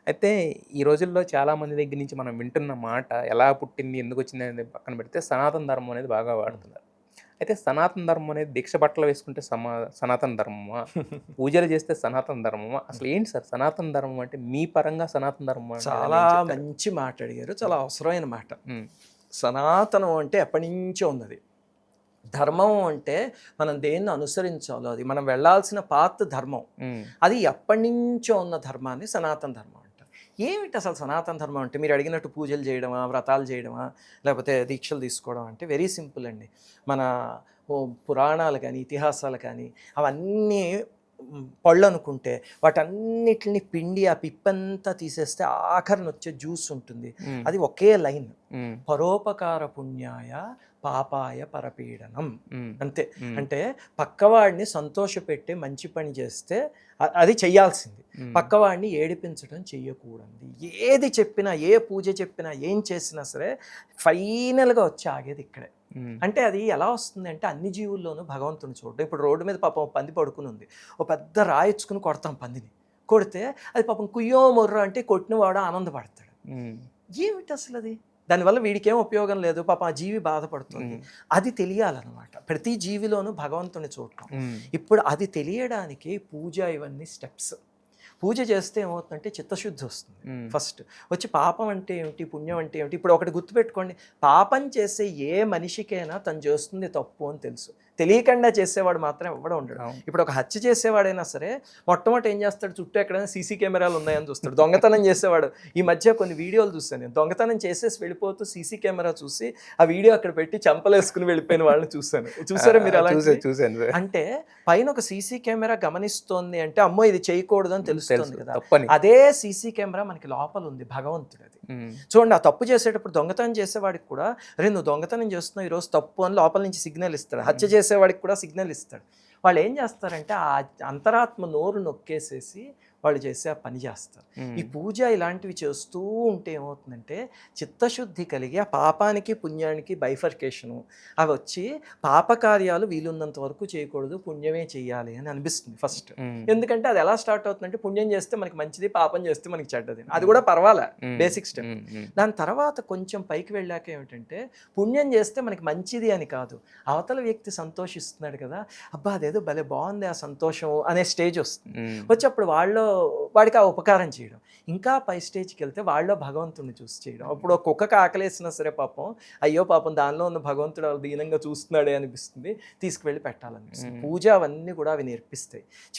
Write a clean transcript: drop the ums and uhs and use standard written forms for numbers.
అయితే ఈ రోజుల్లో చాలామంది దగ్గర నుంచి మనం వింటున్న మాట ఎలా పుట్టింది, ఎందుకొచ్చింది అనేది పక్కన పెడితే సనాతన ధర్మం అనేది బాగా హ్మ్. వాడుతున్నారు. అయితే సనాతన ధర్మం అనేది దీక్ష బట్టలు వేసుకుంటే సనాతన ధర్మమా? పూజలు చేస్తే సనాతన ధర్మమా? హ్మ్. అసలు ఏంటి సార్ సనాతన ధర్మం అంటే మీ పరంగా సనాతన ధర్మం అంటే దాన్ని చాలా ఏం చెప్తారు? మంచి మాట అడిగారు. చాలా హ్మ్. అవసరమైన మాట. హ్మ్. సనాతనం అంటే ఎప్పటినుంచో ఉన్నది. ధర్మం అంటే మనం దేన్ని అనుసరించాలో అది. మనం వెళ్ళాల్సిన పాత్ ధర్మం. హ్మ్. అది ఎప్పటినుంచో ఉన్న ధర్మాన్ని సనాతన ధర్మం అంటారు. ఏమిటి అసలు సనాతన ధర్మం అంటే మీరు అడిగినట్టు పూజలు చేయడమా? వ్రతాలు చేయడమా? లేకపోతే దీక్షలు తీసుకోవడం అంటే వెరీ సింపుల్ అండి. మన పురాణాలు గాని, ఇతిహాసాలు కానీ అవన్నీ పళ్ళనుకుంటే వాటన్నిటిని పిండి ఆ పిప్పంతా తీసేస్తే ఆఖరినొచ్చే జ్యూస్ ఉంటుంది. హ్మ్. అది ఒకే లైన్. హ్మ్. పరోపకార పుణ్యాయ పాపాయ పరపీడనం. హ్మ్. అంతే. హ్మ్. అంటే పక్కవాడిని సంతోషపెట్టి మంచి పని చేస్తే అది చెయ్యాల్సింది. హ్మ్. పక్కవాడిని ఏడిపించడం చెయ్యకూడనిది. ఏది చెప్పినా, ఏ పూజ చెప్పినా, ఏం చేసినా సరే ఫైనల్‌గా వచ్చి ఆగేది ఇక్కడే. హ్మ్. అంటే అది ఎలా వస్తుందంటే అన్ని జీవుల్లోనూ భగవంతుడిని చూడడం. ఇప్పుడు రోడ్డు మీద పాపం ఓ పంది పడుకునుంది. ఓ పెద్ద రాయిచ్చుకుని కొడతాం పందిని. కొడితే అది పాపం కుయ్యో మొర్రో అంటే కొట్టినవాడు ఆనందపడతాడు. హ్మ్. ఏమిటసలది? దానివల్ల వీడికేం ఉపయోగం లేదు. పాపం ఆ జీవి బాధపడుతుంది. హ్మ్. అది తెలియాలనమాట. ప్రతి జీవిలోనూ భగవంతుడిని చూడటం. హ్మ్. ఇప్పుడు అది తెలియడానికి పూజ ఇవన్నీ స్టెప్స్. పూజ చేస్తే ఏమవుతుందంటే చిత్తశుద్ధి వస్తుంది. హ్మ్. ఫస్ట్. వచ్చి పాపం అంటే ఏమిటి? పుణ్యం అంటే ఏమిటి? ఇప్పుడు ఒకటి గుర్తుపెట్టుకోండి. పాపం చేసే ఏ మనిషికైనా తను చేస్తుంది తప్పు అని తెలుసు. తెలియకుండా చేసేవాడు మాత్రం ఎవ్వడు ఉండడు. అవును. ఇప్పుడు ఒక హత్య చేసేవాడైనా సరే మొట్టమొదట ఏం చేస్తాడు? చుట్టూ ఎక్కడైనా సీసీ కెమెరాలు ఉన్నాయని చూస్తాడు. దొంగతనం చేసేవాడు ఈ మధ్య కొన్ని వీడియోలు చూసాను నేను. దొంగతనం చేసేసి వెళ్ళిపోతూ సీసీ కెమెరా చూసి ఆ వీడియో అక్కడ పెట్టి చెంపలేసుకొని వెళ్ళిపోయిన వాళ్ళని చూసాను. ఆ! చూసారా మీరు చూసాను. అలాంటివి? చూసాను సార్. అంటే పైన ఒక సీసీ కెమెరా గమనిస్తోంది అంటే, అమ్మో! ఇది చేయకూడదు అని తెలుస్తోంది తెలుసు కదా! తప్పని. అదే సీసీ కెమెరా మనకి లోపలుంది భగవంతుడది. హ్మ్. చూడండి ఆ తప్పు చేసేటప్పుడు దొంగతనం చేసేవాడికి కూడా, "అరేయ్! నువ్వు దొంగతనం చేస్తున్నావు ఈరోజు తప్పు" అని లోపల నుంచి సిగ్నల్ ఇస్తాడు. హ్మ్. హత్య చేసేవాడికి కూడా సిగ్నల్ ఇస్తాడు. వాళ్ళేం చేస్తారంటే, ఆ అంతరాత్మ నోరు నొక్కేసేసి వాళ్ళు చేసే ఆ పని చేస్తారు. ఈ హ్మ్. పూజ ఇలాంటివి చేస్తూ ఉంటే ఏమవుతుందంటే, చిత్తశుద్ధి కలిగి ఆ పాపానికి, పుణ్యానికి బైఫర్కేషను అవొచ్చి పాపకార్యాలు వీలున్నంత వరకు చేయకూడదు. పుణ్యమే చెయ్యాలి అని అనిపిస్తుంది ఫస్ట్. హ్మ్. ఎందుకంటే అది ఎలా స్టార్ట్ అవుతుందంటే పుణ్యం చేస్తే మనకి మంచిది, పాపం చేస్తే మనకి చెడ్డది. అది హ్మ్. కూడా పర్వాలా హ్మ్. Basic step. హ్మ్. హ్మ్. దాని తర్వాత కొంచెం పైకి వెళ్ళాక ఏమిటంటే పుణ్యం చేస్తే మనకి మంచిది అని కాదు. అవతల వ్యక్తి సంతోషిస్తున్నాడు కదా! అబ్బా! అదేదో భలే బావుంది ఆ సంతోషం అనే స్టేజ్ వస్తుంది. హ్మ్. వచ్చి అప్పుడు వాడికి ఆ ఉపకారం చేయడం. ఇంకా పై స్టేజ్‌కెళ్తే వాళ్ళలో భగవంతుడిని చూసి చేయడం. అప్పుడు ఒక కుక్కకి ఆకలేసినా సరే పాపం అయ్యో! పాపం దానిలో ఉన్న భగవంతుడు అలా దీనంగా చూస్తున్నాడే అనిపిస్తుంది. తీసుకువెళ్ళి పెట్టాలనిపిస్తుంది. హ్మ్. పూజ అవన్నీ కూడా అవి నేర్పిస్తాయి.